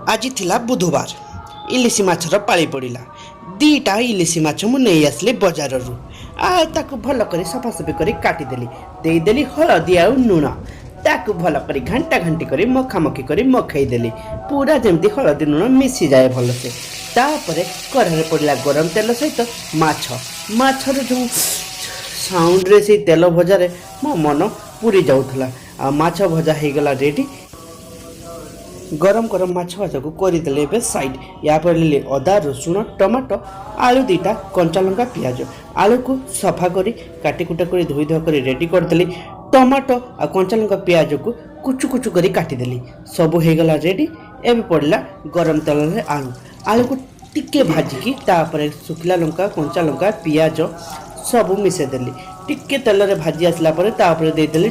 आज थिला बुधवार इलिसी माछर पाली पड़ा दीटा इलिसी माछ मु नहीं आसली बजार रु ताकू भल कर सफासफी कर काटिदेली देदेली हलदी आ लुण ताकू भल कर घंटा घंटी कर मखामखी कर मखईदेली पूरा जमी हलदी लुण मिसी जाए भलसे तापर कढ़ाई पड़ा गरम तेल सहित माछर जो साउंड रे से तेल भजारे मो मन पूरी जाऊला आ माछ भजा हो गला रेडी गरम गरम माछ भाजा को करदेले साइड या पर ले अदा रसुण टमाटो आलू दीटा कंचा लंका पियाज आलू को सफा करी काटी कुटा कर धोई धुआ कर रेडी करदेली टमाटो आ कंचा लंका पियाज को कुचु कुचु करी काटिदेली सब हो गला रेडी एबे पड़ला गरम तेल रे आलू को टिके भाजिकी तापर सुखिला लंका कंचा लंका पियाज सब मिसेदेली टिके तेल रे भाजी आसला परे तापर देदेली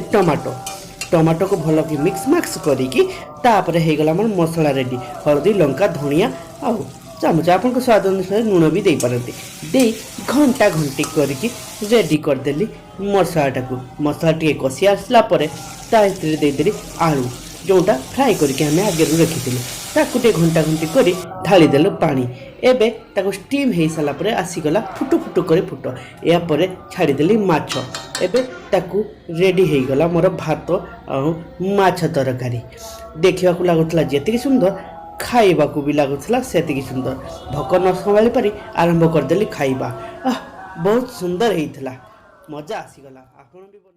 टमाटो को भल कि मिक्स मैक्स करिकी तापर हो गला मोर मसला रेडी हल्दी लंका धनिया आ चामच आपन स्वाद अनुसार लुण भी दे पारती दे घंटा घंटी करिकी रेडी करदेली मसला टे कषि आसला परे ताइत्रे देदेली आलू जोटा फ्राए करके हमें आगे रखी ताकू टे घंटा घंटी करी ढाली देलु पानी एबे ताकू स्टीम हो सारा पर आसीगला फुटु फुटु कर फुट या पर छाड़ीदेली माछ एबे ताकू रेडी हो गला मोर भात माछ तरकारी देखा लगुला जी सुंदर खाइबा को भी लगुला से सुंदर भोक न संभाली पारी आरंभ करदेली खाइबा बहुत सुंदर होता मजा आसीगला।